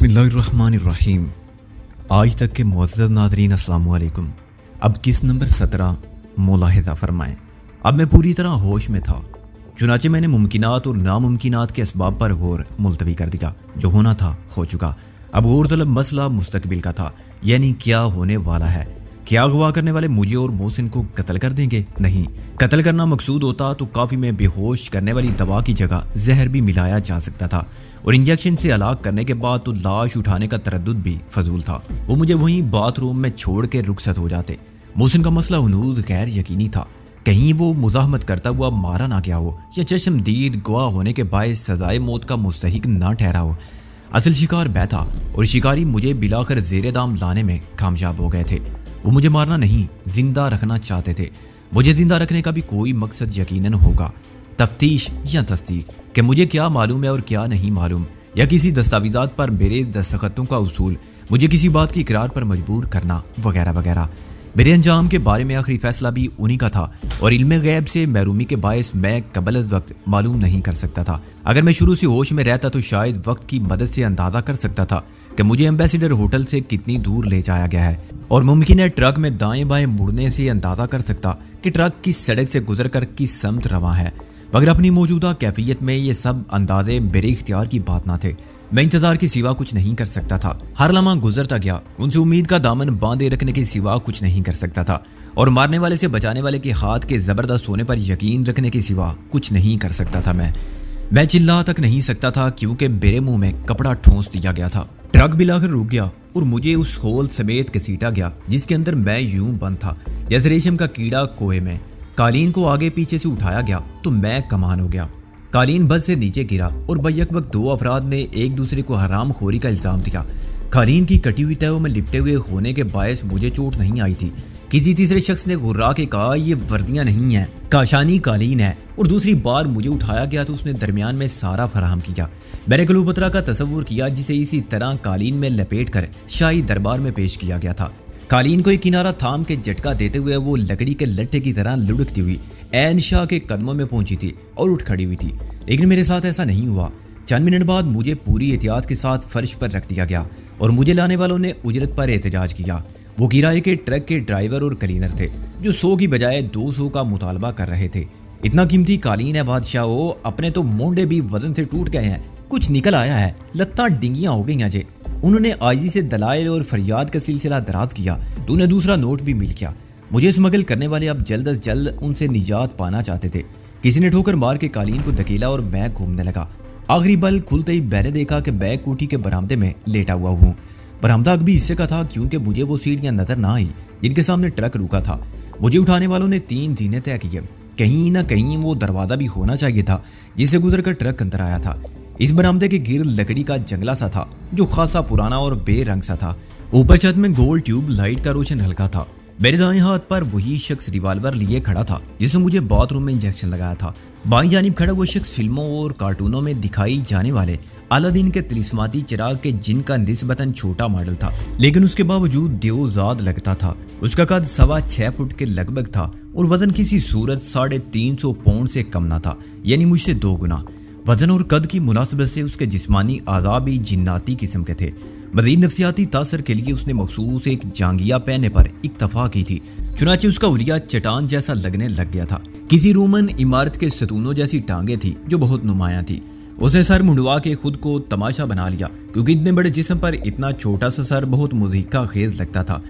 बिस्मिल्लाहिर्रहमानिर्रहीम। आज तक के मुअज़्ज़ज़ नाज़रीन अस्सलाम वालेकुम। अब किस नंबर 17 मुलाहिज़ा फरमाएं। अब मैं पूरी तरह होश में था, चुनाचे मैंने मुमकिनात और नामुमकिनात के असबाब पर गौर मुलतवी कर दिया। जो होना था हो चुका। अब गौर तलब मसला मुस्तकबिल का था, यानी क्या होने वाला है। क्या अगवा करने वाले मुझे और मोहसिन को कत्ल कर देंगे? नहीं, कत्ल करना मकसूद होता तो काफ़ी में बेहोश करने वाली दवा की जगह जहर भी मिलाया जा सकता था, और इंजेक्शन से हलाक करने के बाद तो लाश उठाने का तरद्दुद भी फजूल था। वो मुझे वहीं बाथरूम में छोड़ के रुखसत हो जाते। मोहसिन का मसला हनूज गैर यकीनी था, कहीं वो मुजाहमत करता हुआ मारा ना गया हो या चश्मदीद गवाह होने के बायस सजाए मौत का मुस्तहिक ना ठहरा हो। असल शिकार मैं था और शिकारी मुझे बिलाकर जेरे दाम लाने में कामयाब हो गए थे। वो मुझे मारना नहीं, जिंदा रखना चाहते थे। मुझे जिंदा रखने का भी कोई मकसद यकीनन होगा, तफ्तीश या तस्दीक कि मुझे क्या मालूम है और क्या नहीं मालूम, या किसी दस्तावेजात पर मेरे दस्तखतों का उसूल, मुझे किसी बात की इकरार पर मजबूर करना वगैरह वगैरह। मेरे अंजाम के बारे में आखिरी फैसला भी उन्हीं का था, और इल्मे गैब से महरूमी के बायस मैं कबल वक्त मालूम नहीं कर सकता था। अगर मैं शुरू से होश में रहता तो शायद वक्त की मदद से अंदाजा कर सकता था कि मुझे एम्बेसडर होटल से कितनी दूर ले जाया गया है, और मुमकिन है ट्रक में दाएं बाएं मुड़ने से अंदाजा कर सकता कि ट्रक किस सड़क से गुजर कर किस समत रवा है। मगर अपनी मौजूदा कैफियत में ये सब अंदाजे मेरे इख्तियार की बात ना थे। मैं इंतजार के सिवा कुछ नहीं कर सकता था। हर लम्हा गुजरता गया, उनसे उम्मीद का दामन बांधे रखने के सिवा कुछ नहीं कर सकता था, और मारने वाले से बचाने वाले के हाथ के जबरदस्त होने पर यकीन रखने के सिवा कुछ नहीं कर सकता था। मैं चिल्ला तक नहीं सकता था, क्योंकि मेरे मुंह में कपड़ा ठोंस दिया गया था। ट्रक भी लाकर रुक गया और मुझे उस होल समेत घसीटा गया जिसके अंदर मैं यूं बंद था जैसे रेशम का कीड़ा कोहे में। कालीन को आगे पीछे से उठाया गया तो मैं कमान हो गया। कालीन बस से नीचे गिरा और बैक वक्त दो अफराद ने एक दूसरे को हराम खोरी का इल्जाम दिया। कालीन की कटी हुई तहों में लिपटे हुए होने के बायस मुझे चोट नहीं आई थी। किसी तीसरे शख्स ने घुर्रा के कहा, ये वर्दियां नहीं है, काशानी कालीन है। और दूसरी बार मुझे उठाया गया तो उसने दरमियान में सारा फराहम किया। मैंने क्लोपत्रा का तस्वुर किया जिसे इसी तरह कालीन में लपेट कर शाही दरबार में पेश किया गया था। कालीन को एक किनारा थाम के झटका देते हुए वो लकड़ी के लट्ठे की तरह लुढ़कती हुई ऐन शाह के कदमों में पहुंची थी और उठ खड़ी हुई थी। लेकिन मेरे साथ ऐसा नहीं हुआ। चंद मिनट बाद मुझे पूरी एहतियात के साथ फर्श पर रख दिया गया और मुझे लाने वालों ने उजरत पर एहतजाज किया। वो किराए के ट्रक के ड्राइवर और क्लीनर थे जो 100 की बजाय 200 का मुतालबा कर रहे थे। इतना कीमती कालीन है बादशाह, अपने तो मोंडे भी वजन से टूट गए हैं, कुछ निकल आया है, लत्ता डिंगियां हो गई हैं जे। उन्होंने आईजी से दलाइल और फरियाद का सिलसिला दराज किया तो उन्हें दूसरा नोट भी मिल गया। मुझे स्मगल करने वाले अब जल्द अज जल्द उनसे निजात पाना चाहते थे। किसी ने ठोकर मार के कालीन को धकेला और मैं घूमने लगा। आखिरी बल खुलते ही मैंने देखा कि बैग कोठी के बरामदे में लेटा हुआ हूँ। बरामदा भी हिस्से का था क्योंकि मुझे वो सीढ़ियां नजर ना आई जिनके सामने ट्रक रुका था। मुझे उठाने वालों ने 3 जीने तय किए। कहीं ना कहीं वो दरवाजा भी होना चाहिए था जिससे गुजर कर ट्रक अंदर आया था। इस बरामदे के गिर्द लकड़ी का जंगला सा था जो खासा पुराना और बेरंग सा था। ऊपर छत में गोल ट्यूब लाइट का रोशन हल्का था। मेरे दाएं हाथ पर वही शख्स रिवाल्वर लिए खड़ा था जिसने मुझे बाथरूम में इंजेक्शन लगाया था। बाईं जानिब खड़ा वो शख्स फिल्मों और कार्टूनों में दिखाई जाने वाले अलादीन के तिलिस्माती चिराग के जिनका निस्बतन छोटा मॉडल था, लेकिन उसके बावजूद देवजाद लगता था। उसका कद 6.25 फुट के लगभग था और वजन किसी सूरत 350 पाउंड से कम ना था, यानी मुझसे 2 गुना। वजन और कद की मुनासिबत से उसके जिस्मानी आज़ा भी जिन्नाती किस्म के थे। मज़ीद नफ्सियाती तासर के लिए उसने मखसूस एक जांगिया पहनने पर इक्तफा की थी। चुनाचे उसका उलिया चट्टान जैसा लगने लग गया था। किसी रोमन इमारत के सतूनों जैसी टांगे थी जो बहुत नुमाया थी। उसने सर मुंडवा के खुद को तमाशा बना लिया क्योंकि इतने बड़े जिस्म पर इतना छोटा सा सर बहुत मुज़हिका खेज लगता था।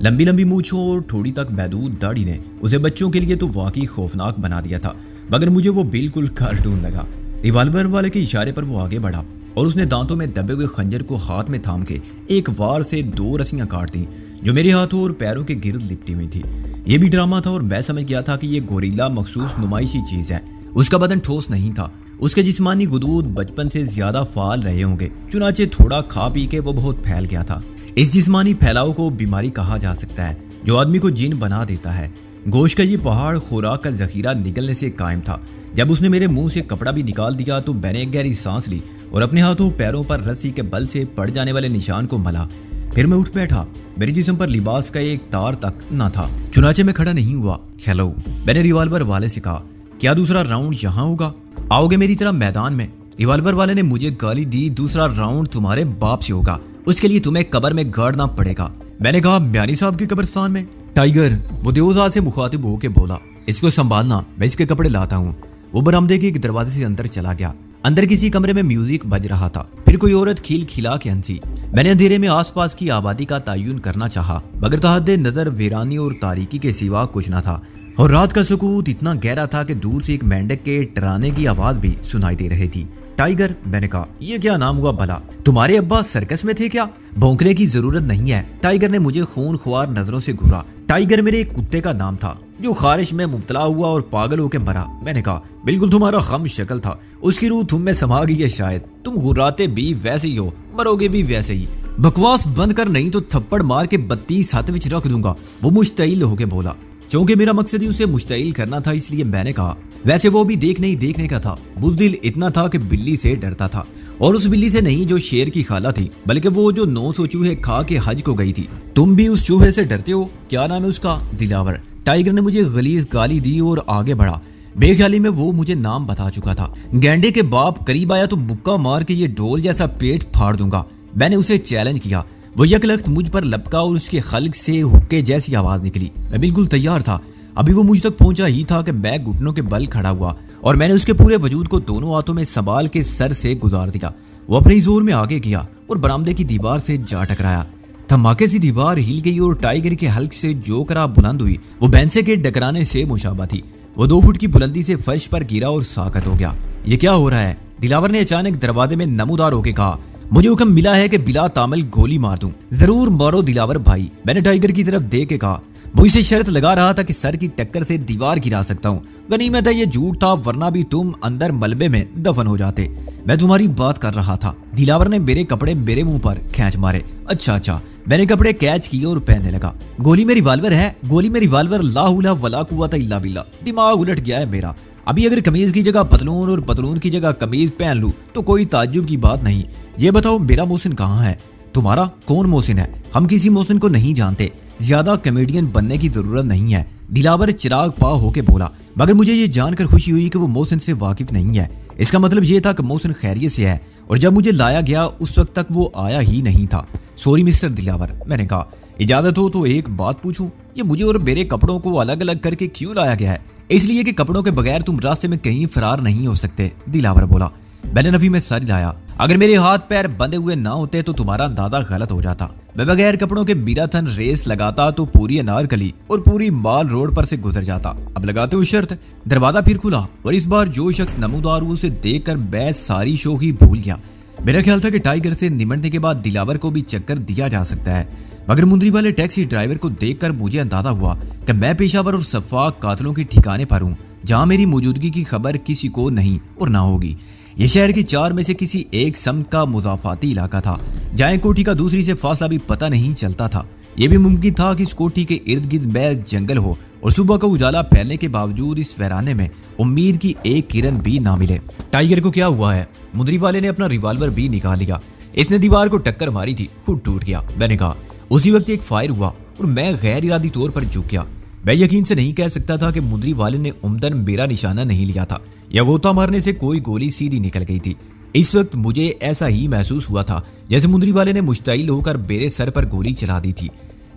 लंबी लंबी मूछों और थोड़ी तक महदूद दाढ़ी ने उसे बच्चों के लिए तो वाकई खौफनाक बना दिया था, मगर मुझे वो बिल्कुल कार्टून लगा। रिवाल्वर वाले के इशारे पर वो आगे बढ़ा और उसने दांतों में दबे हुए खंजर को हाथ में थाम के एक वार से 2 रस्सियां काट दी जो मेरे हाथों और पैरों के गिर्द लिपटी हुई थी। ये भी ड्रामा था और मैं समझ गया था कि ये गोरिल्ला मखसूस नुमाइशी चीज है। उसका बदन ठोस नहीं था, उसके जिस्मानी गुदूद बचपन से ज्यादा फाल रहे होंगे, चुनाचे थोड़ा खा पी के वो बहुत फैल गया था। इस जिस्मानी फैलाव को बीमारी कहा जा सकता है जो आदमी को जिन बना देता है। गोश्त का ये पहाड़ खुराक का जखीरा निकलने से कायम था। जब उसने मेरे मुंह से कपड़ा भी निकाल दिया तो मैंने एक गहरी सांस ली और अपने हाथों पैरों पर रस्सी के बल से पड़ जाने वाले निशान को मला। फिर मैं उठ बैठा। मेरे जिस्म पर लिबास का एक तार तक न था। चुनाचे में खड़ा नहीं हुआ। हेलो, मैंने रिवाल्वर वाले से कहा, क्या दूसरा राउंड यहाँ होगा? आओगे मेरी तरह मैदान में? रिवॉल्वर वाले ने मुझे गाली दी, दूसरा राउंड तुम्हारे बाप से होगा, उसके लिए तुम्हें कब्र में गाड़ना पड़ेगा। मैंने कहा म्यानी साहब के कब्रिस्तान में? टाइगर वो देवदास से मुखातिब होकर बोला, इसको संभालना, मैं इसके कपड़े लाता हूँ। वो बरामदे के एक दरवाजे से अंदर चला गया। अंदर किसी कमरे में म्यूजिक बज रहा था। फिर कोई औरत खिल खिला के हंसी। मैंने अंधेरे में आसपास की आबादी का तयन करना चाहा, मगर तहद्दे नजर वीरानी और तारीकी के सिवा कुछ न था। और रात का सुकूत इतना गहरा था कि दूर से एक मेंढक के टराने की आवाज भी सुनाई दे रही थी। टाइगर, मैंने कहा, ये क्या नाम हुआ भला? तुम्हारे अब्बा सर्कस में थे क्या? भौंकने की जरूरत नहीं है। टाइगर ने मुझे खून ख्वार नजरों से घूरा। टाइगर मेरे एक कुत्ते का नाम था जो खारिश में मुब्तला हुआ और पागल होकर मरा। मैंने कहा, बिल्कुल तुम्हारा खम शक्ल था, उसकी रूह तुम में समा गई है शायद। तुम गुर्राते भी वैसे ही हो, मरोगे भी वैसे ही। बकवास बंद कर, नहीं तो थप्पड़ मार के 32 हाथ विच रख दूंगा। वो मुश्तइल होके बोला। चूंकि मेरा मकसद ही उसे मुश्तइल करना था, इसलिए मैंने कहा, वैसे वो भी देखने ही देखने का था। बुज़दिल इतना था कि बिल्ली से डरता था, और उस बिल्ली से नहीं जो शेर की खाला थी, बल्कि वो जो 900 चूहे खा के हज को गई थी। तुम भी उस चूहे से डरते हो? क्या नाम है उसका? दिलावर। टाइगर ने मुझे गलीज गाली दी और आगे बढ़ा। बेख्याली में वो मुझे नाम बता चुका था। गेंडे के बाप, करीब आया तो मुक्का मार के ये ढोल जैसा पेट फाड़ दूंगा। मैंने उसे चैलेंज किया। वो यकलख्त मुझ पर लपका और उसके खल्क से हुक्के जैसी आवाज निकली। मैं बिल्कुल तैयार था। अभी वो मुझ तक पहुंचा ही था कि मैं घुटनों के बल खड़ा हुआ और मैंने उसके पूरे वजूद को दोनों हाथों में संभाल के सर से गुजार दिया। वो अपने जोर में आगे किया और बरामदे की दीवार से जा टकराया। धमाके से दीवार हिल गई और टाइगर के हल्क से जो करा बुलंद हुई, वो बैंसे के डकराने से मुशाबा थी। वो 2 फुट की बुलंदी से फर्श पर गिरा और साकत हो गया। ये क्या हो रहा है? दिलावर ने अचानक दरवाजे में नमूदार होके कहा। मुझे हुक्म मिला है कि बिला तामल गोली मार दूं। जरूर मारो दिलावर भाई, मैंने टाइगर की तरफ देख के कहा। वो इसे शर्त लगा रहा था कि सर की टक्कर से दीवार गिरा सकता हूँ। गनीमत है ये झूठ था, वरना भी तुम अंदर मलबे में दफन हो जाते। मैं तुम्हारी बात कर रहा था। दिलावर ने मेरे कपड़े मेरे मुंह पर खींच मारे। अच्छा, मैंने कपड़े कैच किए और पहनने लगा। गोली में रिवाल्वर है, गोली में रिवाल्वर। ला हुला वला कुव्वता इल्ला बिल्ला। दिमाग उलट गया है मेरा। अभी अगर कमीज की जगह पतलून और पतलून की जगह कमीज पहन लूं तो कोई ताज्जुब की बात नहीं। ये बताओ मेरा मोहसिन कहाँ है? तुम्हारा कौन मोहसिन है? हम किसी मोहसिन को नहीं जानते। ज्यादा कॉमेडियन बनने की जरूरत नहीं है। दिलावर चिराग पा होके बोला। मगर मुझे ये जानकर खुशी हुई कि वो मोहसिन से वाकिफ नहीं है। इसका मतलब ये था कि मोहसिन खैरियत से है, और जब मुझे लाया गया उस वक्त तक वो आया ही नहीं था। सॉरी मिस्टर दिलावर, मैंने कहा। इजाजत हो तो एक बात पूछूं? ये मुझे और मेरे कपड़ों को अलग अलग करके क्यों लाया गया है? इसलिए कि कपड़ों के बगैर तुम रास्ते में कहीं फरार नहीं हो सकते, दिलावर बोला। मैंने नफी में सर हिलाया। अगर मेरे हाथ पैर बंधे हुए ना होते तो तुम्हारा अंदाजा गलत हो जाता। मैं बगैर कपड़ों के मैराथन रेस लगाता तो पूरी अनारकली और पूरी माल रोड पर से गुजर जाता। अब लगाते हो शर्त। दरवाजा फिर खुला और इस बार जो शख्स नमूदार उसे देखकर मैं सारी शोखी भूल गया। मेरा ख्याल था कि टाइगर से निमटने के बाद दिलावर को भी चक्कर दिया जा सकता है, मगर मुंदरी वाले टैक्सी ड्राइवर को देखकर मुझे अंदाजा हुआ कि मैं पेशावर और सफाक कातलों के ठिकाने पर हूँ, जहाँ मेरी मौजूदगी की खबर किसी को नहीं और ना होगी। ये शहर की 4 में से किसी एक समत का मुजाफाती इलाका था, जहाँ एक कोठी का दूसरी से फासला भी पता नहीं चलता था। यह भी मुमकिन था कि इस कोठी के इर्द गिर्द बैल जंगल हो और सुबह का उजाला फैलने के बावजूद इस वीराने में उम्मीद की एक किरण भी ना मिले। टाइगर को क्या हुआ है? मुंदरी वाले ने अपना रिवॉल्वर भी निकाल लिया। इसने दीवार को टक्कर मारी थी, खुद टूट गया। मैंने कहा। उसी वक्त एक फायर हुआ और मैं गैर इरादी तौर पर झुक गया। मैं यकीन से नहीं कह सकता था कि मुंदरी वाले ने उम्दन मेरा निशाना नहीं लिया था या गोता मारने से कोई गोली सीधी निकल गई थी। इस वक्त मुझे ऐसा ही महसूस हुआ था जैसे मुंदरी वाले ने मुश्तइल होकर मेरे सर पर गोली चला दी थी।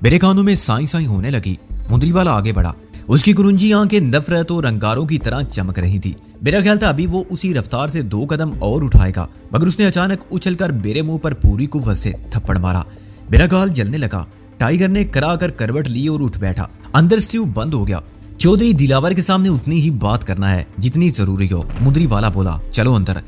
मेरे कानों में साई साई होने लगी। मुंदरी वाला आगे बढ़ा। उसकी कुरुंजी आंखें नफरत और अंगारों की तरह चमक रही थी। मेरा ख्याल था अभी वो उसी रफ्तार से 2 कदम और उठाएगा, मगर उसने अचानक उछलकर मेरे मुंह पर पूरी कुव्वत से थप्पड़ मारा। मेरा गाल जलने लगा। टाइगर ने करा कर करवट ली और उठ बैठा। अंदर स्टीव बंद हो गया। चौधरी दिलावर के सामने उतनी ही बात करना है जितनी जरूरी हो, मुंदरी वाला बोला। चलो अंदर।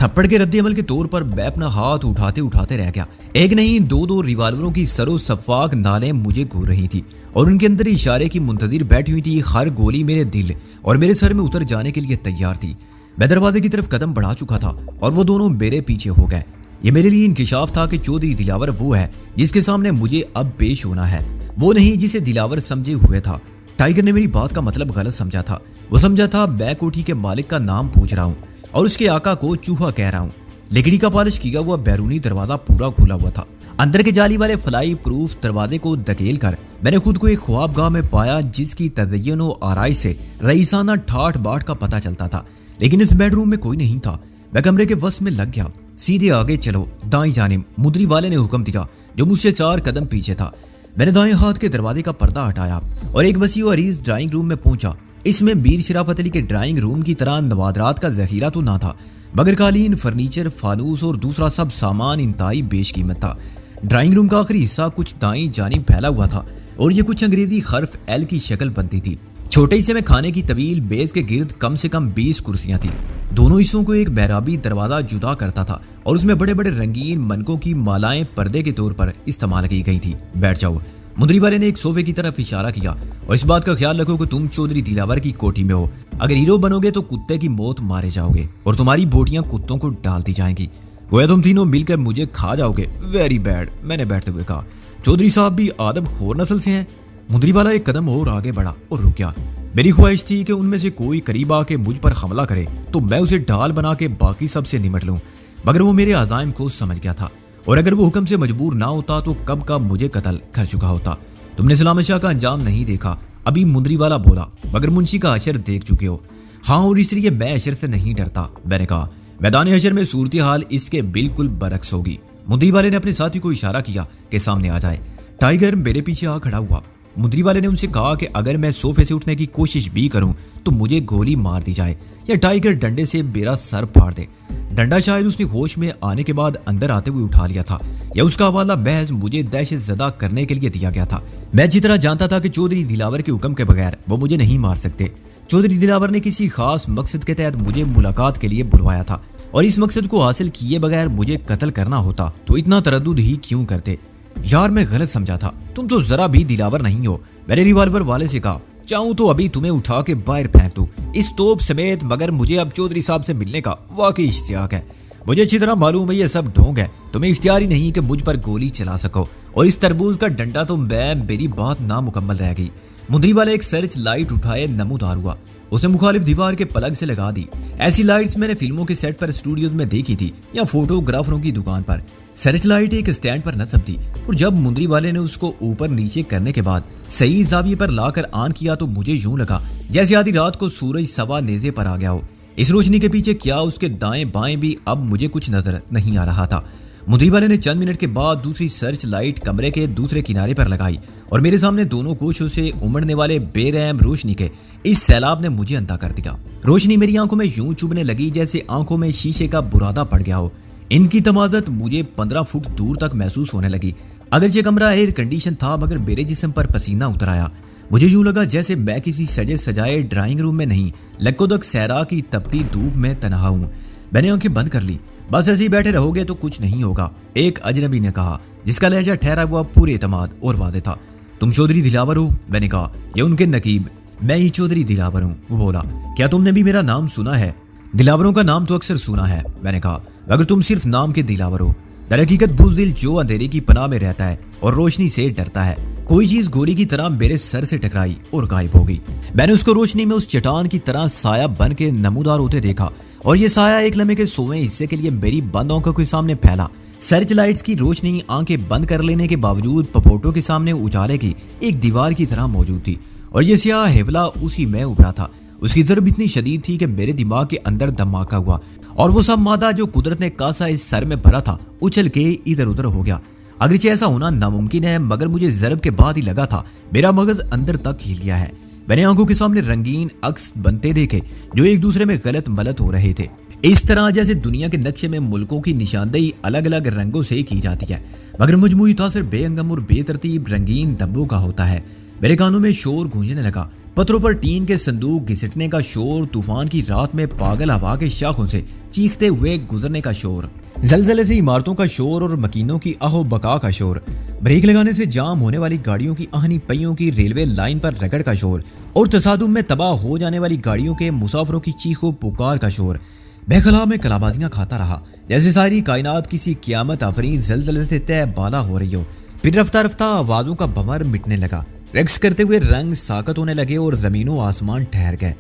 थप्पड़ के रद्द अमल के तौर पर मैं अपना हाथ उठाते उठाते रह गया। एक नहीं 2 रिवाल्वरों की सरो सफाक नालें मुझे घूर रही थी और उनके अंदर इशारे की मुंतजिर बैठी हुई थी। हर गोली मेरे दिल और मेरे सर में उतर जाने के लिए तैयार थी। मैं दरवाजे की तरफ कदम बढ़ा चुका था और वो दोनों मेरे पीछे हो गए। ये मेरे लिए इंकिशाफ था कि चौधरी दिलावर वो है जिसके सामने मुझे अब पेश होना है, वो नहीं जिसे दिलावर समझे हुए था। टाइगर ने मेरी बात का मतलब गलत समझा था। वो समझा था मैं कोठी के मालिक का नाम पूछ रहा हूँ और उसके आका को चूहा कह रहा हूँ। लकड़ी का पॉलिश किया हुआ बैरूनी दरवाजा पूरा खुला हुआ था। अंदर के जाली वाले फ्लाई प्रूफ दरवाजे को धकेल कर मैंने खुद को एक ख्वाबगाह में पाया जिसकी तज़य्युन और आराइश से रईसाना ठाठ बाट का पता चलता था। लेकिन इस बेडरूम में कोई नहीं था। मैं कमरे के वस में लग गया। सीधे आगे चलो, दाई जानिब, मुंदरी वाले ने हुक्म दिया जो मुझसे 4 कदम पीछे था। मैंने दाएं हाथ के दरवाजे का पर्दा हटाया और एक वसी और अरीज ड्राइंग रूम में पहुंचा। इसमें मीर शराफत अली के ड्राइंग रूम की तरह नवादरात का जखीरा तो ना था, मगर कालीन, फर्नीचर, फानूस और दूसरा सब सामान इंतहाई बेशकीमत था। ड्राइंग रूम का आखिरी हिस्सा कुछ दाईं जानिब फैला हुआ था और ये कुछ अंग्रेजी हर्फ एल की शक्ल बनती थी। छोटे हिस्से में खाने की तवील बेस के गिर्द कम से कम 20 कुर्सियां थी। दोनों हिस्सों को एक महराबी दरवाजा जुदा करता था और उसमें बड़े बड़े रंगीन मनकों की मालाएं पर्दे के तौर पर इस्तेमाल की गई थी। बैठ जाओ। मुंदरी वाले ने एक सोफे की तरफ इशारा किया। और इस बात का ख्याल रखो कि तुम चौधरी दिलावर की कोठी में हो। अगर हीरो बनोगे तो कुत्ते की मौत मारे जाओगे और तुम्हारी बोटियां कुत्तों को डाल दी जाएंगी। गोया तुम तीनों मिलकर मुझे खा जाओगे। वेरी बैड, मैंने बैठते हुए कहा। चौधरी साहब भी आदम खोर नस्ल से हैं। मुंदरी वाला एक कदम और आगे बढ़ा और रुक गया। मेरी ख्वाहिश थी कि उनमें से कोई करीब आके मुझ पर हमला करे तो मैं उसे ढाल बना के बाकी सबसे निमट लूं, मगर वो मेरे अज़ाइम को समझ गया था और अगर वो हुक्म से मजबूर ना होता तो कब का मुझे कत्ल कर चुका होता। तुमने सलाम शाह का अंजाम नहीं देखा, अभी मुंदरी वाला बोला, मगर मुंशी का अशर देख चुके हो। हाँ, और इसलिए मैं अशर से नहीं डरता। मैंने कहा, मैदान अशर में सूरत हाल इसके बिल्कुल बरक्स होगी। मुंदरी वाले ने अपने साथी को इशारा किया कि सामने आ जाए। टाइगर मेरे पीछे आ खड़ा हुआ। मुंदरी वाले ने उनसे कहा कि अगर मैं सोफे से उठने की कोशिश भी करूं तो मुझे गोली मार दी जाए या टाइगर डंडे से मेरा सर फाड़ दे। डंडा शायद उसने होश में आने के बाद अंदर आते हुए उठा लिया था या उसका हवाला महज मुझे दहशत ज़दा करने के लिए दिया गया था। मैं जिस तरह जानता था कि चौधरी दिलावर के हुक्म के बगैर वो मुझे नहीं मार सकते। चौधरी दिलावर ने किसी खास मकसद के तहत मुझे मुलाकात के लिए बुलवाया था और इस मकसद को हासिल किए बगैर मुझे कत्ल करना होता तो इतना तरद्दुद ही क्यों करते। यार, मैं गलत समझा था, तुम तो जरा भी दिलावर नहीं हो। मैंने रिवॉल्वर वाले से कहा, चाहूं तो अभी तुम्हें उठा के बाहर फेंक दूं इस तोप समेत, मगर मुझे अब चौधरी साहब से मिलने का वाकई इश्तियाक है। मुझे अच्छी तरह मालूम है ये सब ढोंग है, तुम्हें इख्तियार ही नहीं कि मुझ पर गोली चला सको और इस तरबूज का डंडा तो मेरी बात नामुकम्मल रह गई। मुंदरी वाला एक सर्च लाइट उठाए नमूदार हुआ। उसने मुखालिफ दीवार के पलग से लगा दी। ऐसी लाइट्स मैंने फिल्मों के सेट पर, स्टूडियोज में देखी थी या फोटोग्राफरों की दुकान पर। सर्च लाइट एक स्टैंड पर नस्ब थी और जब मुंदरी वाले ने उसको ऊपर नीचे करने के बाद सही जाविये पर लाकर ऑन किया तो मुझे यूं लगा जैसे आधी रात को सूरज सवा नेज़े पर आ गया हो। इस रोशनी के पीछे क्या उसके दाएं बाएं भी अब मुझे कुछ नजर नहीं आ रहा था। मुंदरी वाले ने चंद मिनट के बाद दूसरी सर्च लाइट कमरे के दूसरे किनारे पर लगाई और मेरे सामने दोनों कोशों से उमड़ने वाले बेरहम रोशनी के इस सैलाब ने मुझे अंधा कर दिया। रोशनी मेरी आंखों में यूं चुभने लगी जैसे आंखों में शीशे का बुरादा पड़ गया हो। इनकी तमाजत मुझे 15 फुट दूर तक महसूस होने लगी। अगरचे कमरा एयर कंडीशन था, मगर मेरे जिस्म पर पसीना उतर आया। मुझे यूं लगा जैसे मैं किसी सजे सजाए ड्राइंग रूम में नहीं, लकोदक सहरा की तपती धूप में तनहा हूं। मैंने आंखें बंद कर ली। बस ऐसे ही बैठे रहोगे तो कुछ नहीं होगा, एक अजनबी ने कहा, जिसका लहजा ठहरा हुआ पूरे एतमाद और वादे था। तुम चौधरी दिलावर हो? मैंने कहा, ये उनके नकीब, मैं ही चौधरी दिलावर हूँ। वो बोला, क्या तुमने भी मेरा नाम सुना है? दिलावरों का नाम तो अक्सर सुना है, मैंने कहा, अगर तुम सिर्फ नाम के दिलावर हो। दरहकीकत बुज़दिल जो अंधेरे की पनाह में रहता है और रोशनी से डरता है। कोई चीज गोली की तरह मेरे सर से टकराई और गायब हो गई। मैंने उसको रोशनी में उस चट्टान की तरह साया बन के नमूदार होते देखा और ये साया एक लम्हे के सोवे हिस्से के लिए मेरी बंद आंखों के सामने फैला। सर्च लाइट्स की रोशनी आंखें बंद कर लेने के बावजूद पपोटों के सामने उजाले की एक दीवार की तरह मौजूद थी और ये स्याह हेवला उसी में उभरा था। उसकी ज़रब इतनी शदीद थी कि मेरे दिमाग के अंदर धमाका हुआ और वो सब मादा जो कुदरत ने कासा इस सर में भरा था उछल के इधर उधर हो गया। अगरचे ऐसा होना नामुमकिन है, मगर मुझे ज़रब के बाद ही लगा था मेरा मगज अंदर तक हिल गया है। मैंने आंखों के सामने रंगीन अक्स बनते देखे जो एक दूसरे में गलत मलत हो रहे थे, इस तरह जैसे दुनिया के नक्शे में मुल्कों की निशानदेही अलग अलग रंगों से की जाती है, मगर मजमूई तासर बेअंगम और बेतरतीब रंगीन धब्बों का होता है। मेरे कानों में शोर गूंजने लगा, पत्थरों पर टीन के संदूक घिसटने का शोर, तूफान की रात में पागल हवा के शाखों से चीखते हुए गुजरने का शोर, जलजले से इमारतों का शोर और मकीनों की अहो बका का शोर, ब्रेक लगाने से जाम होने वाली गाड़ियों की आहनी पहियों की रेलवे लाइन पर रगड़ का शोर और तसादुम में तबाह हो जाने वाली गाड़ियों के मुसाफिरों की चीखों पुकार का शोर। बेखला में कलाबाजियां खाता रहा जैसे सारी कायनात किसी क़यामत आफरीन जलजले से तय बाला हो रही हो। फिर रफ्ता रफ्ता आवाजों का भंवर मिटने लगा, रक्स करते हुए रंग साकत होने लगे और जमीनों आसमान ठहर गए।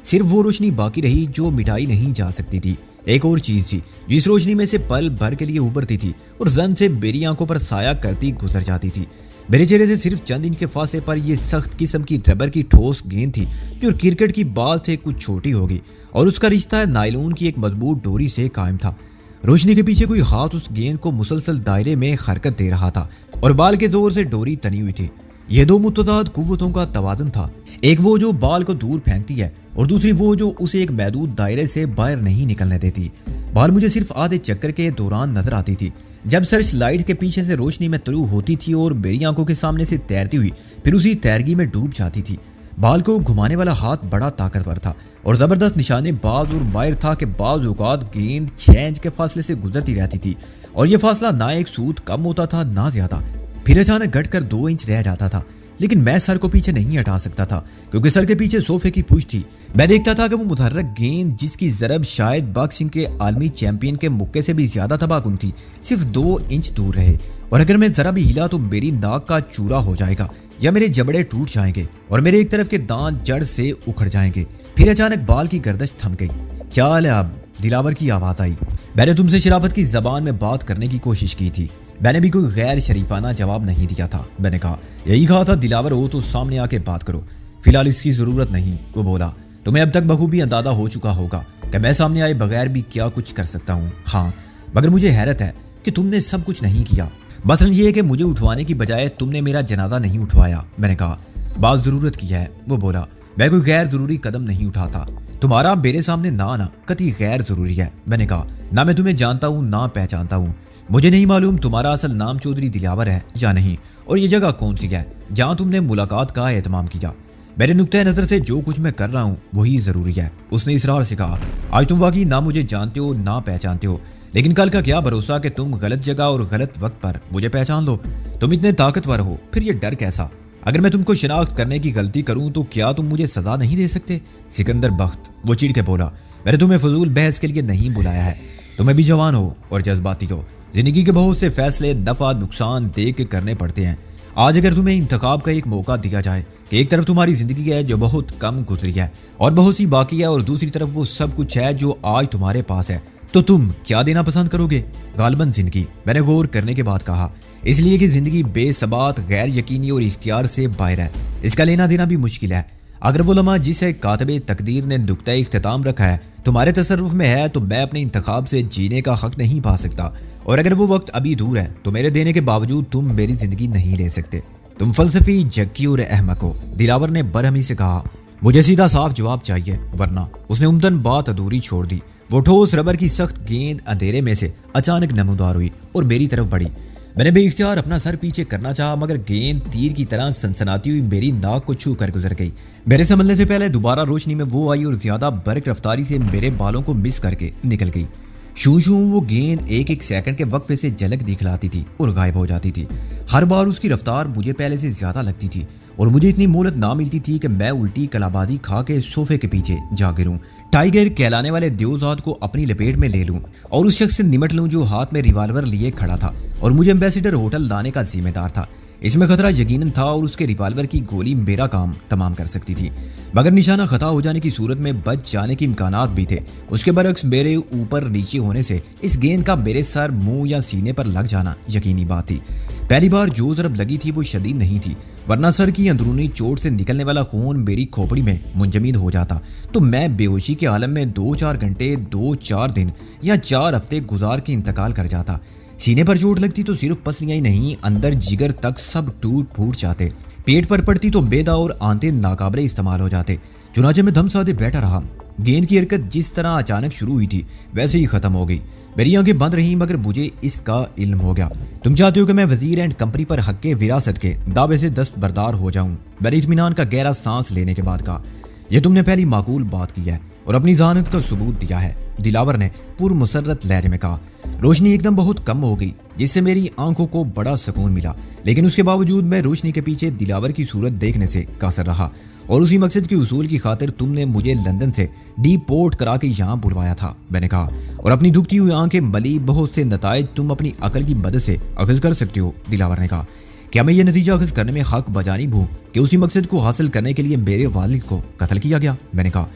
सिर्फ वो रोशनी बाकी रही जो मिटाई नहीं जा सकती थी। एक और चीज थी जिस रोशनी में से पल भर के लिए उभरती थी और जन से मेरी आंखों पर साया करती गुजर जाती थी। मेरे चेहरे से सिर्फ चंद इंच के फासले पर यह सख्त किस्म की रबर की ठोस गेंद थी जो क्रिकेट की बॉल से कुछ छोटी होगी और उसका रिश्ता नायलॉन की एक मजबूत डोरी से कायम था। रोशनी के पीछे कोई हाथ उस गेंद को मुसलसल दायरे में हरकत दे रहा था और बाल के जोर से डोरी तनी हुई थी। ये दो मुतज़ाद कुव्वतों का तवाज़ुन था, एक वो जो बाल को दूर फेंकती है और दूसरी वो जो उसे एक महदूद दायरे से बाहर नहीं निकलने देती। बाल मुझे सिर्फ आधे चक्कर के दौरान नजर आती थी, जब सर्च लाइट के पीछे से रोशनी में तुलू होती थी और मेरी आंखों के सामने से तैरती हुई फिर उसी तैरगी में डूब जाती थी। बाल को घुमाने वाला हाथ बड़ा ताकतवर था और जबरदस्त निशानेबाज और माहिर था कि बाज़ औक़ात गेंद 6 इंच के फासले से गुजरती रहती थी और यह फासला ना एक सूद कम होता था ना ज्यादा, फिर अचानक घटकर 2 इंच रह जाता था। लेकिन मैं सर को पीछे नहीं हटा सकता था क्योंकि सर के पीछे सोफे की पूंछ थी। मैं देखता था कि वो मुतहर्रक गेंद जिसकी ज़रब शायद बॉक्सिंग के आलमी चैंपियन के मुक्के से भी ज्यादा तबाहकुन थी, सिर्फ 2 इंच दूर रहे और अगर मैं जरा भी हिला तो मेरी नाक का चूरा हो जाएगा या मेरे जबड़े टूट जाएंगे और मेरे एक तरफ के दांत जड़ से उखड़ जाएंगे। फिर अचानक बाल की गर्दश थम गई। क्या हाल है अब? दिलावर की आवाज आई। मैंने तुमसे शराफत की जबान में बात करने की कोशिश की थी। मैंने भी कोई गैर शरीफाना जवाब नहीं दिया था। मैंने कहा, यही कहा था दिलावर हो तो सामने आके बात करो, फिलहाल इसकी जरूरत नहीं। वो बोला, तुम्हें अब तक बखूबी अंदाजा हो चुका होगा कि मैं सामने आए बगैर भी क्या कुछ कर सकता हूँ। हाँ, मगर मुझे हैरत है कि तुमने सब कुछ नहीं किया। मसलन ये है कि मुझे उठवाने की बजाय तुमने मेरा जनाजा नहीं उठवाया। मैंने कहा, बात जरूरत की है। वो बोला, मैं कोई गैर जरूरी कदम नहीं उठाता। तुम्हारा मेरे सामने ना आना कतई गैर जरूरी है। मैंने कहा, ना मैं तुम्हें जानता हूँ ना पहचानता हूँ। मुझे नहीं मालूम तुम्हारा असल नाम चौधरी दिलावर है या नहीं और ये जगह कौन सी है जहाँ तुमने मुलाकात का एहतमाम किया। मेरे नुक्ते नज़र से जो कुछ मैं कर रहा हूँ वही ज़रूरी है। उसने इसरार से कहा, आज तुम वाकई ना मुझे जानते हो ना पहचानते हो, लेकिन कल का क्या भरोसा कि तुम गलत जगह और गलत वक्त पर मुझे पहचान लो। तुम इतने ताकतवर हो, फिर ये डर कैसा? अगर मैं तुमको शिनाख्त करने की गलती करूं तो क्या तुम मुझे सजा नहीं दे सकते? सिकंदर बख्त, वो चिढ़ के बोला, मैंने तुम्हें फजूल बहस के लिए नहीं बुलाया है। तुम्हें भी जवान हो और जज्बाती हो। जिंदगी के बहुत से फैसले नफा नुकसान देख के करने पड़ते हैं। आज अगर तुम्हें इंतखाब का एक मौका दिया जाए कि एक तरफ तुम्हारी जिंदगी है जो बहुत कम गुजरी है और बहुत सी बाकी है और दूसरी तरफ वो सब कुछ है जो आज तुम्हारे पास है, तो तुम क्या देना पसंद करोगे? गालिबन जिंदगी, मैंने गौर करने के बाद कहा, इसलिए कि जिंदगी बेसबात, गैर यकीनी और इख्तियार से बाहर है। इसका लेना देना भी मुश्किल है। अगर वो लम्हा जिसे कातबे तकदीर ने नुक्ता इख्तिताम रखा है तुम्हारे तसर्रुफ में है तो मैं अपने इंतखाब से जीने का हक नहीं पा सकता, और अगर वो वक्त अभी दूर है तो मेरे देने के बावजूद तुम मेरी जिंदगी नहीं ले सकते। तुम फलसफी, जक्की और अहमक हो। दिलावर ने बरहमी से कहा, मुझे सीधा साफ जवाब चाहिए वरना। उसने उम्दन बात अधूरी छोड़ दी। वो ठोस रबर की सख्त गेंद अंधेरे में से अचानक नमूदार हुई और मेरी तरफ बढ़ी। मैंने बेइख्तियार अपना सर पीछे करना चाहा मगर गेंद तीर की तरह सनसनाती हुई मेरी नाक को छू कर गुजर गई। मेरे संभलने से पहले दोबारा रोशनी में वो आई और ज्यादा बर्क रफ्तारी से मेरे बालों को मिस करके निकल गई। शू शू वो गेंद एक एक सेकंड के वक्फे से झलक दिखलाती थी और गायब हो जाती थी। हर बार उसकी रफ्तार मुझे पहले से ज्यादा लगती थी और मुझे इतनी मोहलत ना मिलती थी कि मैं उल्टी कलाबाजी खा के सोफे के पीछे जा गिरूं, टाइगर कहलाने वाले देवजात को अपनी लपेट में ले लूं और उस शख्स से निमट लूं जो हाथ में रिवाल्वर लिए खड़ा था और मुझे एम्बेसडर होटल लाने का जिम्मेदार था। इसमें खतरा यकीनन था और उसके रिवाल्वर की गोली मेरा काम तमाम कर सकती थी, मगर निशाना खता हो जाने की सूरत में बच जाने के इम्कानात भी थे। उसके बरक्स मेरे ऊपर नीचे होने से इस गेंद का मेरे सर, मुंह या सीने पर लग जाना यकीनी बात थी। पहली बार जो ज़रब लगी थी वो शदीद नहीं थी, वरना सर की अंदरूनी चोट से निकलने वाला खून मेरी खोपड़ी में मुंजमद हो जाता तो मैं बेहोशी के आलम में 2-4 घंटे, 2-4 दिन या 4 हफ्ते गुजार के इंतकाल कर जाता। सीने पर चोट लगती तो सिर्फ पसलियां ही नहीं, अंदर जिगर तक सब टूट फूट जाते। पेट पर पड़ती तो बेदा और आंते नाकाबले इस्तेमाल हो जाते। चुनाचे में दम साधे बैठा रहा। गेंद की हरकत जिस तरह अचानक शुरू हुई थी वैसे ही खत्म हो गई। मेरी आंखें बंद रहीं मगर मुझे इसका इल्म हो गया। तुम चाहते हो कि मैं वजीर एंड कंपनी पर हक विरासत के दावे से दस्तबरदार हो जाऊं? मैंने इत्मीनान का गहरा सांस लेने के बाद कहा, यह तुमने पहली माकूल बात की है और अपनी ज़ानत का सबूत दिया है। दिलावर ने पुरमुसर्रत लहजे में कहा। रोशनी एकदम बहुत कम हो गई जिससे मेरी आंखों को बड़ा सुकून मिला, लेकिन उसके बावजूद मैं रोशनी के पीछे दिलावर की सूरत देखने से कासर रहा और उसी मकसद के उसूल की खातिर तुमने मुझे लंदन से डिपोर्ट करा के यहाँ बुलवाया था। मैंने कहा, और अपनी दुखती हुई आंखें मली बहुत से नताइज तुम अपनी अकल की मदद से अखज़ कर सकते हो। दिलावर ने कहा, क्या मैं ये नतीजा अखज़ करने में हक बजानिब हूँ कि उसी मकसद को हासिल करने के लिए मेरे वालिद को कत्ल किया गया? मैंने कहा,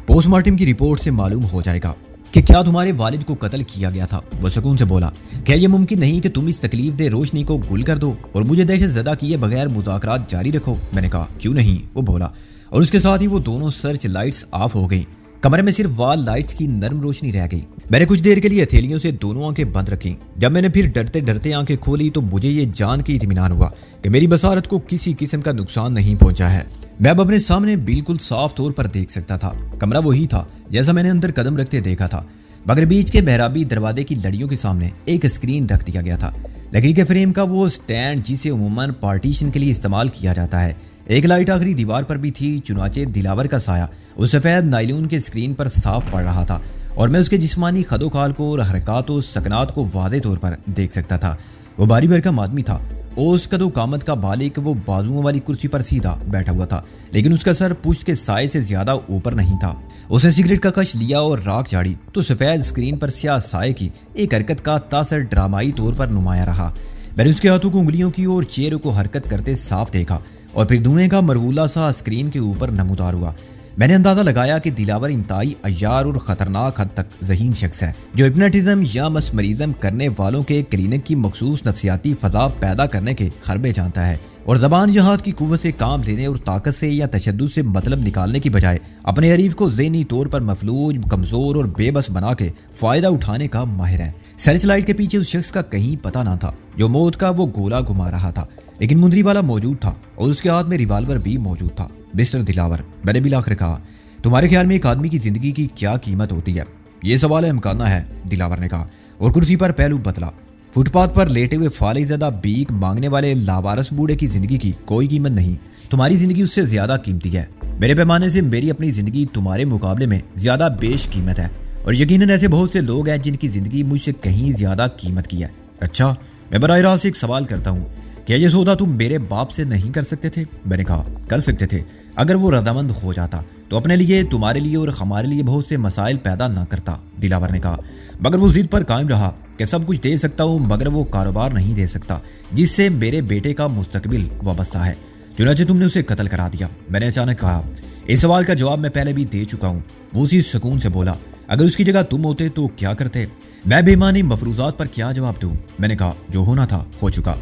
पोस्टमार्टम की रिपोर्ट से मालूम हो जाएगा कि क्या तुम्हारे वालिद को कत्ल किया गया था। वो सुकून से बोला, क्या ये मुमकिन नहीं कि तुम इस तकलीफ दे रोशनी को गुल कर दो और मुझे दहशत ज़दा किए बगैर मुज़ाकरात जारी रखो? मैंने कहा क्यों नहीं, वो बोला, और उसके साथ ही वो दोनों सर्च लाइट्स ऑफ हो गई। कमरे में सिर्फ वॉल लाइट्स की नरम रोशनी रह गई। मैंने कुछ देर के लिए हथेलियों से दोनों आंखें बंद रखी। जब मैंने फिर डरते डरते आंखें खोली तो मुझे ये जान के इत्मीनान हुआ कि मेरी बसारत को किसी किस्म का नुकसान नहीं पहुंचा है। मैं अब अपने सामने बिल्कुल साफ तौर पर देख सकता था। कमरा वही था जैसा मैंने अंदर कदम रखते देखा था, मगर बीच के मेहराबी दरवाजे की लड़ियों के सामने एक स्क्रीन रख दिया गया था, लकड़ी के फ्रेम का वो स्टैंड जिसे उमूमन पार्टीशन के लिए इस्तेमाल किया जाता है। एक लाइट आखिरी दीवार पर भी थी, चुनाचे दिलावर का साया उस सफ़ेद नायलून के स्क्रीन पर साफ पड़ रहा था और मैं उसके जिस्मानी खदोखाल को और हरकत और सकनात को वाज़े तौर पर देख सकता था। वो भारी भरकम आदमी था, ओस कदो कामत का बालिक। वो बाजुओं वाली कुर्सी पर सीधा बैठा हुआ था, लेकिन उसका सर पुश्त के साए से ज्यादा ऊपर नहीं था। उसने सिगरेट का कश लिया और राख झाड़ी तो सफेद स्क्रीन पर स्याह साए की एक हरकत का तासर ड्रामाई तौर पर नुमाया रहा। मैंने उसके हाथों को उंगलियों की और चेहरे को हरकत करते साफ देखा और फिर धुएं का मरगूला सा स्क्रीन के ऊपर नमूदार हुआ। मैंने अंदाजा लगाया कि दिलावर इंतहाई अय्यार और खतरनाक हद तक ज़हीन शख्स है, जो हिप्नोटिज्म या मस्मरिज्म करने वालों के क्लिनिक की मखसूस नफ्सियाती फजा पैदा करने के खरबे जानता है और ज़बान या हाथ की कुव्वत से काम देने और ताकत से या तशद्दुद से मतलब निकालने की बजाय अपने हरीफ को ज़हनी तौर पर मफलूज, कमज़ोर और बेबस बना के फ़ायदा उठाने का माहिर है। सर्च लाइट के पीछे उस शख्स का कहीं पता ना था जो मौत का वो गोला घुमा रहा था, लेकिन मुंदरी वाला मौजूद था और उसके हाथ में रिवाल्वर भी मौजूद था। मिस्टर दिलावर, मैंने बिलाखिर कहा, तुम्हारे ख्याल में एक आदमी की जिंदगी की क्या कीमत होती है? ये सवाल अमकाना है, दिलावर ने कहा और कुर्सी पर पहलू बदला। फुटपाथ पर लेटे हुए फालिज़दा भीख मांगने वाले लावारस बूढ़े की जिंदगी की कोई कीमत नहीं। तुम्हारी जिंदगी उससे ज्यादा कीमती है। मेरे पैमाने से मेरी अपनी जिंदगी तुम्हारे मुकाबले में ज्यादा बेश कीमत है और यकीनन ऐसे बहुत से लोग हैं जिनकी जिंदगी मुझसे कहीं ज्यादा कीमत की है। अच्छा, मैं बराह रास्त एक सवाल करता हूँ, क्या ये सौदा तुम मेरे बाप से नहीं कर सकते थे? मैंने कहा कर सकते थे, अगर वो रजामंद हो जाता तो अपने लिए, तुम्हारे लिए और हमारे लिए बहुत से मसाइल पैदा ना करता। दिलावर ने कहा, मगर वो जिद पर कायम रहा कि सब कुछ दे सकता हूँ मगर वो कारोबार नहीं दे सकता जिससे मेरे बेटे का मुस्तकबिल वाबस्ता है। चुनाचे तुमने उसे कत्ल करा दिया। मैंने अचानक कहा, इस सवाल का जवाब मैं पहले भी दे चुका हूँ। वो उसी सुकून से बोला, अगर उसकी जगह तुम होते तो क्या करते? मैं बेईमानी मफरूजात पर क्या जवाब दूँ? मैंने कहा, जो होना था हो चुका।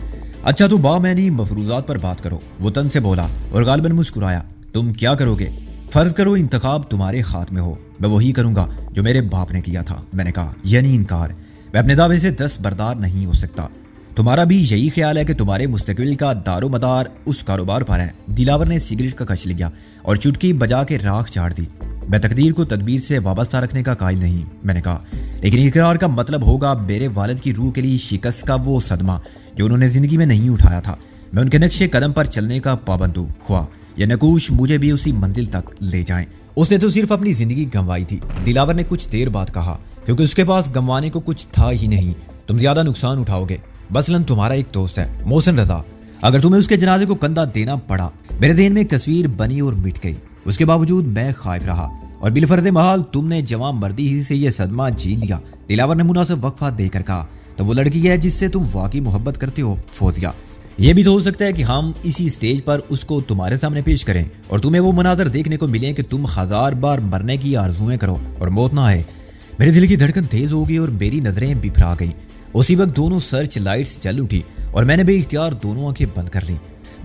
अच्छा तो बामैनी मफरूजात पर बात करो, वो तन से बोला और गालिबन मुस्कुराया। तुम क्या करोगे? फर्ज करो इंतखाब तुम्हारे हाथ में हो, मैं वही करूंगा जो मेरे बाप ने किया था। मैंने कहा, यानी इनकार। मैं अपने दावे से दस्तबरदार नहीं हो सकता। तुम्हारा भी यही ख्याल है कि तुम्हारे मुस्तकबिल का दारोमदार उस कारोबार पर है? दिलावर ने सिगरेट का कश लिया और चुटकी बजा के राख चाड़ दी। मैं तकदीर को तदबीर से वाबस्ता रखने का कायल नहीं, मैंने कहा, लेकिन इकरार का मतलब होगा मेरे वालिद की रूह के लिए शिकस्त का वो सदमा जो उन्होंने जिंदगी में नहीं उठाया था। मैं उनके नक्शे कदम पर चलने का पाबंद हूँ, ख्वाह या नकूश मुझे भी उसी मंजिल तक ले जाएं। उसने तो सिर्फ अपनी जिंदगी गंवाई थी, दिलावर ने कुछ देर बाद कहा, क्योंकि उसके पास गंवाने को कुछ था ही नहीं। तुम ज्यादा नुकसान उठाओगे। मसलन तुम्हारा एक दोस्त है मोहसिन रजा, अगर तुम्हें उसके जनाजे को कंधा देना पड़ा। मेरे ज़हन में एक तस्वीर बनी और मिट गई। उसके बावजूद मैं खाइफ रहा और बिलफर्ज महाल तुमने जवां मर्दी ही से यह सदमा झेल लिया। दिलावर ने मुनासिब वक्फा देकर कहा, तो वो लड़की है जिससे तुम वाकई मोहब्बत करते हो फोजिया। ये भी तो हो सकता है कि हम इसी स्टेज पर उसको तुम्हारे सामने पेश करें और तुम्हें वो मनाजर देखने को मिले कि तुम 1000 बार मरने की आरज़ुएं करो और मौत ना आए। मेरे दिल की धड़कन तेज हो गई और मेरी नजरें बिफरा गईं। उसी वक्त दोनों सर्च लाइट्स जल उठी और मैंने बेइख्तियार दोनों आंखें बंद कर ली,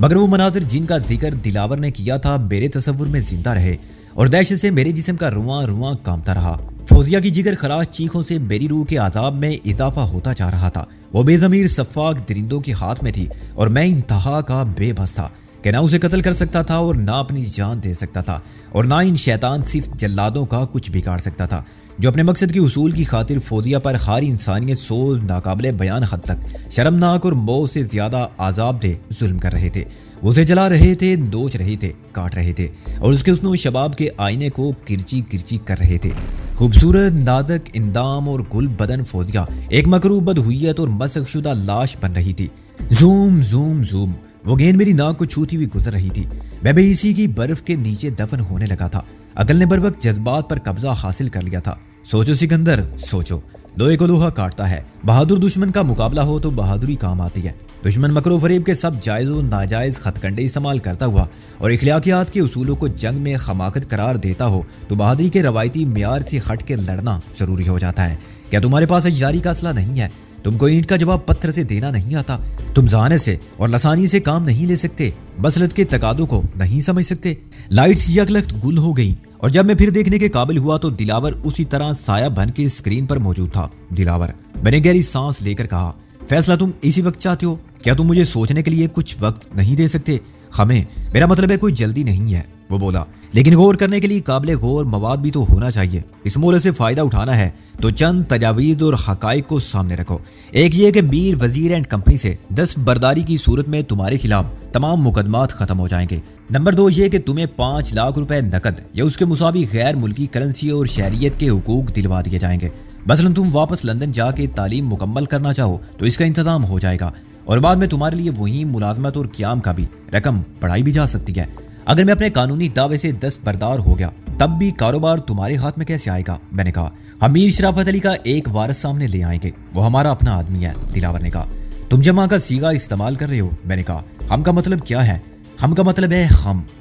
मगर वो मनाजिर जिनका जिक्र दिलावर ने किया था मेरे तसव्वुर में जिंदा रहे और दहशत से मेरे जिस्म का रुआं रुआं कांपता रहा। फौजिया की जिगर खराश चीखों से मेरी रूह के आजाब में इजाफा होता जा रहा था। वो बेज़मीर सफ़ाक दरिंदों के हाथ में थी और मैं इंतहा का बेबस था कि ना उसे कत्ल कर सकता था और ना अपनी जान दे सकता था और ना इन शैतान सिर्फ जल्लादों का कुछ बिगाड़ सकता था जो अपने मकसद के उसूल की खातिर फौजिया पर खारी इंसानियत सोच नाकाबिले बयान हद तक शर्मनाक और मौत से ज्यादा आजाब दे जुल्म कर रहे थे। उसे जला रहे थे, नोच रहे थे, काट रहे थे और उसके हुस्न शबाब के आईने को किरची किरची कर रहे थे। खूबसूरत नादक इंदाम और गुल बदन फौजिया एक मकरूब बदहुइयत और मसकशुदा लाश बन रही थी। जूम जूम जूम वो गेंद मेरी नाक को छूती हुई गुजर रही थी। मैं भी इसी की बर्फ के नीचे दफन होने लगा था। अकल ने बर वक्त जज्बात पर कब्जा हासिल कर लिया था। सोचो सिकंदर, सोचो, लोहे को लोहा काटता है। बहादुर दुश्मन का मुकाबला हो तो बहादुरी काम आती है। दुश्मन मकरो फरेब के सब जायज़ और नाजायज़ खतकंडे इस्तेमाल करता हुआ और इखलाकियात के उसूलों को जंग में खमाकत करार देता हो तो बहादुरी के रवायती मियार से हट के लड़ना जरूरी हो जाता है। क्या तुम्हारे पास अय्यारी का असला नहीं है? तुमको ईंट का जवाब पत्थर से देना नहीं आता। तुम जाने से और लसानी से काम नहीं ले सकते, मसलत के तकादों को नहीं समझ सकते। लाइट्स यकलख्त गुल हो गई और जब मैं फिर देखने के काबिल हुआ तो दिलावर उसी तरह साया बन के स्क्रीन पर मौजूद था। दिलावर, मैंने गहरी सांस लेकर कहा, फैसला तुम इसी वक्त चाहते हो? क्या तुम मुझे सोचने के लिए कुछ वक्त नहीं दे सकते? हमें, मेरा मतलब है कोई जल्दी नहीं है, वो बोला, लेकिन गौर करने के लिए काबिल गौर मवाद भी तो होना चाहिए। इस मोले से फायदा उठाना है तो चंद तजावीज़ और हकाइक को सामने रखो। एक ये कि मीर वजीर एंड कंपनी से दस्तबरदारी की सूरत में तुम्हारे खिलाफ तमाम मुकदमात खत्म हो जाएंगे। नंबर 2 ये कि तुम्हें 5 लाख रुपए नकद या उसके मुसावी गैर मुल्की करेंसी और शहरियत के हुकूक दिलवा दिए जाएंगे। मसलन तुम वापस लंदन जाके तालीम मुकम्मल करना चाहो तो इसका इंतजाम हो जाएगा और बाद में तुम्हारे लिए वही मुलाजमत और क्याम का भी रकम बढ़ाई भी जा सकती है। अगर मैं अपने कानूनी दावे से दस्तबरदार हो गया तब भी कारोबार तुम्हारे हाथ में कैसे आएगा? मैंने कहा, हम मीर शराफत अली का एक वारिस सामने ले आएंगे, वो हमारा अपना आदमी है। दिलावर ने कहा, तुम जमा का सीगा इस्तेमाल कर रहे हो? मैंने कहा, हम का मतलब क्या है? हम का मतलब है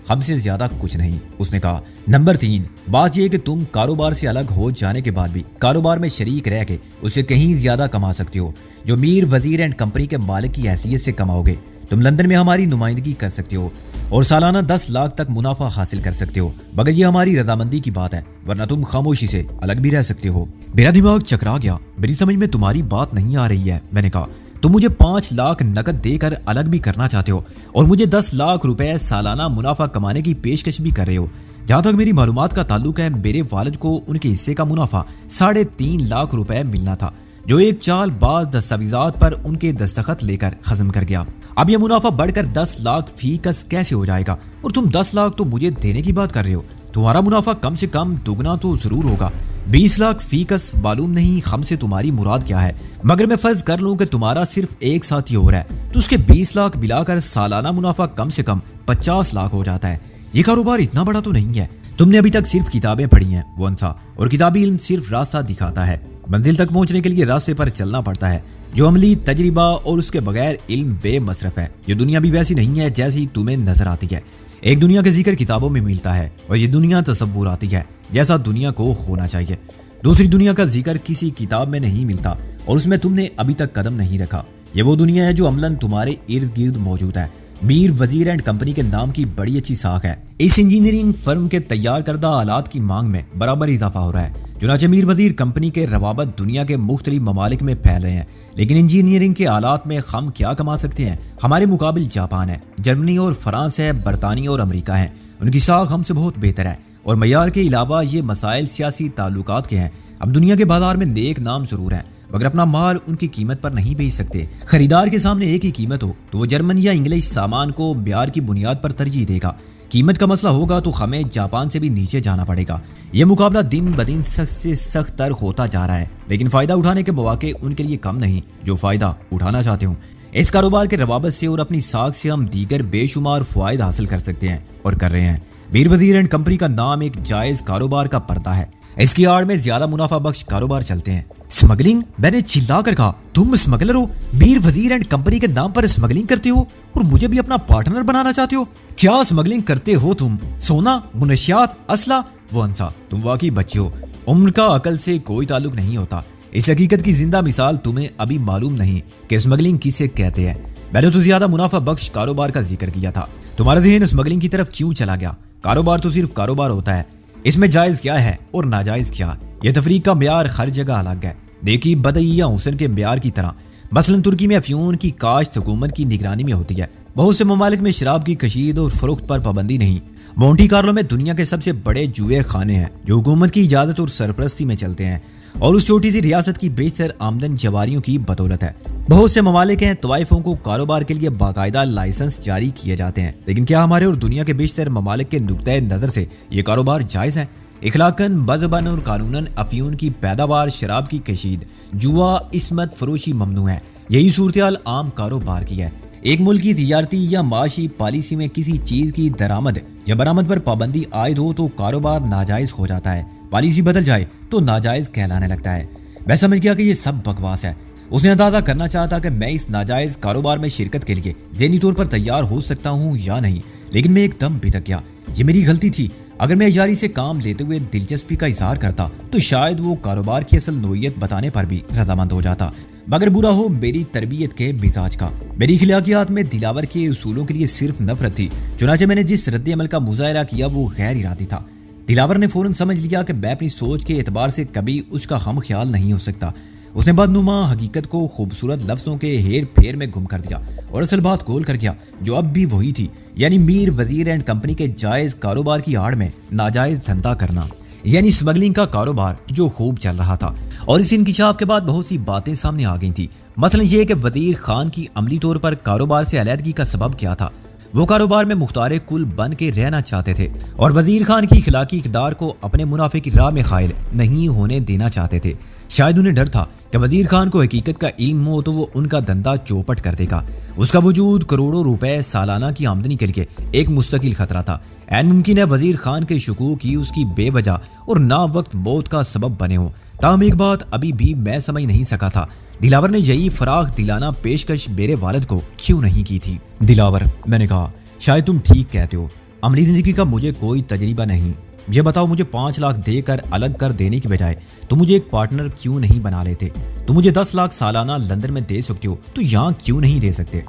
हमसे ज्यादा कुछ नहीं। उसने कहा, नंबर 3 बात यह कि तुम कारोबार से अलग हो जाने के बाद भी कारोबार में शरीक रह के उससे कहीं ज्यादा कमा सकते हो जो मीर वजीर एंड कंपनी के मालिक की हैसियत से कमाओगे। तुम लंदन में हमारी नुमाइंदगी कर सकते हो और सालाना 10 लाख तक मुनाफा हासिल कर सकते हो, मगर ये हमारी रजामंदी की बात है, वरना तुम खामोशी से अलग भी रह सकते हो। मेरा दिमाग चकरा गया, मेरी समझ में तुम्हारी बात नहीं आ रही है। मैंने कहा, तुम मुझे 5 लाख नकद देकर अलग भी करना चाहते हो और मुझे 10 लाख रुपए सालाना मुनाफा कमाने की पेशकश भी कर रहे हो। जहां तक मेरी मालूमात का ताल्लुक है, मेरे वालिद को उनके हिस्से का मुनाफा 3.5 लाख रुपए मिलना था, जो एक चालबाज दस्तावेजात पर उनके दस्तखत लेकर खत्म कर गया। अब यह मुनाफा बढ़कर 10 लाख फीकस कैसे हो जाएगा? और तुम 10 लाख तो मुझे देने की बात कर रहे हो। तुम्हारा मुनाफा कम से कम दुगना तो जरूर होगा। 20 लाख फीकस मालूम नहीं हमसे तुम्हारी मुराद क्या है, मगर मैं फर्ज कर लूं कि तुम्हारा सिर्फ एक साथी और है तो उसके 20 लाख मिलाकर सालाना मुनाफा कम से कम 50 लाख हो जाता है। ये कारोबार इतना बड़ा तो नहीं है। तुमने अभी तक सिर्फ किताबें पढ़ी हैं वंसा, और किताबी इल्म सिर्फ रास्ता दिखाता है। मंजिल तक पहुंचने के लिए रास्ते पर चलना पड़ता है, जो अमली तजरिबा और उसके बगैर इल्म बेमसरफ है। ये दुनिया भी वैसी नहीं है जैसी तुम्हें नजर आती है। एक दुनिया का जिक्र किताबों में मिलता है और ये दुनिया तसव्वुर आती है जैसा दुनिया को होना चाहिए। दूसरी दुनिया का जिक्र किसी किताब में नहीं मिलता और उसमें तुमने अभी तक कदम नहीं रखा। ये वो दुनिया है जो अमलन तुम्हारे इर्द गिर्द मौजूद है। मीर वजीर एंड कंपनी के नाम की बड़ी अच्छी साख है। इस इंजीनियरिंग फर्म के तैयार करदा आलात की मांग में बराबर इजाफा हो रहा है। चुनाचे मीर वजीर कंपनी के रवाबत दुनिया के मुख्तलिफ ममालिक में फैल रहे हैं, लेकिन इंजीनियरिंग के आलात में हम क्या कमा सकते हैं? हमारे मुकाबिल जापान है, जर्मनी और फ्रांस है, बरतानिया और अमेरिका है। उनकी साख हमसे बहुत बेहतर है और मयार के अलावा ये मसाइल सियासी ताल्लुकात के हैं। अब दुनिया के बाजार में नेक नाम जरूर है, मगर अपना माल उनकी कीमत पर नहीं बेच सकते। खरीदार के सामने एक ही कीमत हो तो वो जर्मन या इंग्लिश सामान को ब्यार की बुनियाद पर तरजीह देगा। कीमत का मसला होगा तो हमें जापान से भी नीचे जाना पड़ेगा। यह मुकाबला दिन ब दिन सख्त से सख्त तर होता जा रहा है, लेकिन फायदा उठाने के मौके उनके लिए कम नहीं जो फायदा उठाना चाहते हूँ। इस कारोबार के रवाबत से और अपनी साख से हम दीगर बेशुमार फायदा हासिल कर सकते हैं और कर रहे हैं। मीर वजीर एंड कंपनी का नाम एक जायज कारोबार का पर्दा है। इसकी आड़ में ज्यादा मुनाफा बख्श कारोबार चलते हैं। स्मगलिंग? मैंने चिल्ला कर कहा, तुम स्मगलर हो? मीर वजीर एंड कंपनी के नाम पर स्मगलिंग करते हो और मुझे भी अपना पार्टनर बनाना चाहते हो? क्या स्मगलिंग करते हो तुम? सोना, मुनशियात, असला? वो अंसा, तुम वाकई बच्चे हो। उम्र का अकल से कोई ताल्लुक नहीं होता। इस हकीकत की जिंदा मिसाल तुम्हें अभी मालूम नहीं कि स्मगलिंग किसे कहते हैं। मैंने तो ज्यादा मुनाफा बख्श कारोबार का जिक्र किया था। तुम्हारा ज़हन स्मगलिंग की तरफ क्यों चला गया? कारोबार तो सिर्फ कारोबार होता है, इसमें जायज क्या है और नाजायज क्या? यह तफरीक का म्यार हर जगह अलग है। देखी बदई या हुसन के म्यार की तरह। मसलन तुर्की में अफ्यून की काश्त हुकूमत की निगरानी में होती है। बहुत से ममालिक में शराब की कशीद और फरोख्त पर पाबंदी नहीं। मोंटी कार्लो में दुनिया के सबसे बड़े जुए खाने हैं जो हुकूमत की इजाजत और सरपरस्ती में चलते हैं और उस छोटी सी रियासत की बेशतर आमदन जवारियों की बदौलत है। बहुत से ममालिक हैं तवाइफों को कारोबार के लिए बाकायदा लाइसेंस जारी किए जाते हैं, लेकिन क्या हमारे और दुनिया के बेशतर ममालिक के नुक्ते नजर से ये कारोबार जायज है? इखलाकन, मज़हबन और कानूनन अफयून की पैदावार, शराब की कशीद, जुआ, इस्मत फरोशी ममनू है। यही सूरत आम कारोबार की है। एक मुल्क की तिजारती या माशी पॉलिसी में किसी चीज की दरामद या बरामद पर पाबंदी आयद हो तो कारोबार नाजायज हो जाता है। पॉलिसी बदल जाए तो नाजायज कहलाने लगता है। मैं समझ गया कि ये सब बकवास है। उसने अंदाजा करना चाहा था कि मैं इस नाजायज कारोबार में शिरकत के लिए ज़हनी तौर पर तैयार हो सकता हूँ या नहीं, लेकिन मैं एकदम बिदक गया। ये मेरी गलती थी। अगर मैं यारी से काम लेते हुए दिलचस्पी का इजहार करता तो शायद वो कारोबार की असल नोयत बताने पर भी रजामंद हो जाता। मगर बुरा हो मेरी तरबियत के मिजाज का। मेरी अखलाकियात में दिलावर के उसूलों के लिए सिर्फ नफरत थी। चुनाचे मैंने जिस रद्द अमल का मुजाहरा किया वो गैर इरादी था। दिलावर ने फौरन समझ लिया कि मैं अपनी सोच के एतबार से कभी उसका हम ख्याल नहीं हो सकता। उसने बदनुमा हकीकत को खूबसूरत लफ्जों के हेर फेर में गुम कर दिया और असल बात गोल कर गया जो अब भी वही थी, यानी मीर वजीर एंड कंपनी के जायज कारोबार की आड़ में नाजायज धंधा करना, यानी स्मगलिंग का कारोबार जो खूब चल रहा था। और इस इंकिशाफ के बाद बहुत सी बातें सामने आ गई थी। मसलन ये कि वजीर खान की अमली तौर पर कारोबार से अलहदगी का सबब क्या था। वो कारोबार में मुख्तार कुल बन के रहना चाहते थे और वजीर खान की इखलाकी इक़दार को अपने मुनाफे की राह में खाइल नहीं होने देना चाहते थे। शायद उन्हें डर था कि वजीर खान को हकीकत का इल्म हो तो वो उनका धंधा चौपट कर देगा। उसका वजूद करोड़ों रुपए सालाना की आमदनी के लिए एक मुस्तकिल खतरा था। ऐन मुमकिन है वजीर खान के शकूक ही उसकी बेवजह और ना वक्त मौत का सबब बने हो। ताहम एक बात अभी भी मैं समझ नहीं सका था, दिलावर ने यही फराख दिलाना पेशकश मेरे वालिद को क्यों नहीं की थी। दिलावर, मैंने कहा, शायद तुम ठीक कहते हो। अमली जिंदगी का मुझे कोई तजर्बा नहीं। ये बताओ, मुझे 5 लाख देकर अलग कर देने की बजाय तुम मुझे एक पार्टनर क्यों नहीं बना लेते? तुम मुझे 10 लाख सालाना लंदन में दे सकते हो तो यहाँ क्यों नहीं दे सकते?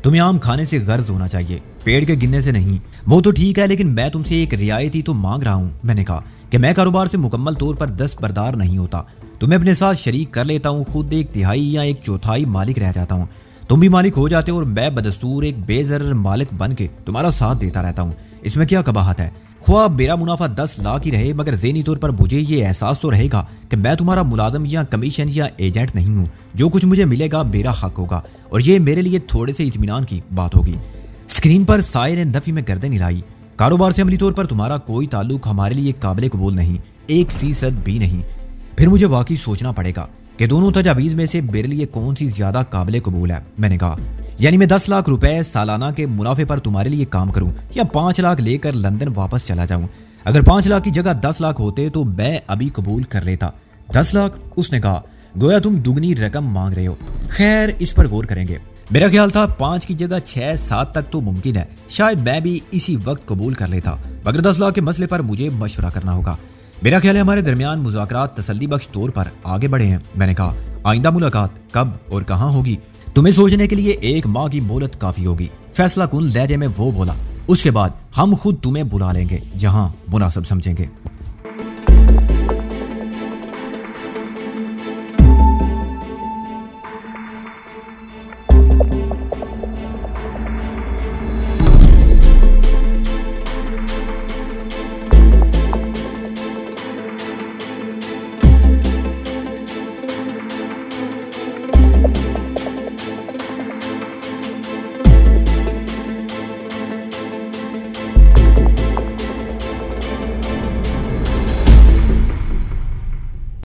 तुम्हें आम खाने से गर्ज होना चाहिए, पेड़ के गिनने से नहीं। वो तो ठीक है, लेकिन मैं तुमसे एक रियायत तो मांग रहा हूँ। मैंने कहा कि मैं कारोबार से मुकम्मल तौर पर दस्तबरदार नहीं होता। तुम्हें अपने साथ शरीक कर लेता हूँ, खुद 1/3 या 1/4 मालिक रह जाता हूँ। तुम भी मालिक हो जाते हो और मैं बदस्तूर एक बेजर मालिक बन के तुम्हारा साथ देता रहता हूँ। इसमें क्या कबाहत है? ख्वाब मेरा मुनाफा 10 लाख ही रहे, मगर ज़हनी तौर पर मुझे ये एहसास तो रहेगा कि मैं तुम्हारा मुलाजम या कमीशन या एजेंट नहीं हूँ। जो कुछ मुझे मिलेगा मेरा हक होगा और ये मेरे लिए थोड़े से इत्मीनान की बात होगी। स्क्रीन पर साये ने नफी में गर्दन हिलाई। कारोबार से अमली तौर पर तुम्हारा कोई ताल्लुक हमारे लिए काबिल कबूल नहीं, 1% भी नहीं। फिर मुझे वाकई सोचना पड़ेगा कि दोनों तजावीज़ में से मेरे लिए कौन सी ज्यादा काबिल कबूल है। मैंने कहा, यानी मैं 10 लाख रुपए सालाना के मुनाफे पर तुम्हारे लिए काम करूं या 5 लाख लेकर लंदन वापस चला जाऊं? अगर 5 लाख की जगह 10 लाख होते तो मैं अभी कबूल कर लेता। 10 लाख? उसने कहा, गोया तुम दुगनी रकम मांग रहे हो। खैर, इस पर गौर करेंगे। मेरा ख्याल था 5 की जगह 6-7 तक तो मुमकिन है, शायद मैं भी इसी वक्त कबूल कर लेता, मगर 10 लाख के मसले पर मुझे मशवरा करना होगा। मेरा ख्याल है हमारे दरमियान मुज़ाकरात तसल्ली बख्श तौर पर आगे बढ़े हैं। मैंने कहा, आइंदा मुलाकात कब और कहाँ होगी? तुम्हें सोचने के लिए 1 माह की मोहलत काफी होगी, फैसला कुन लहजे में वो बोला। उसके बाद हम खुद तुम्हें बुला लेंगे जहां मुनासिब समझेंगे।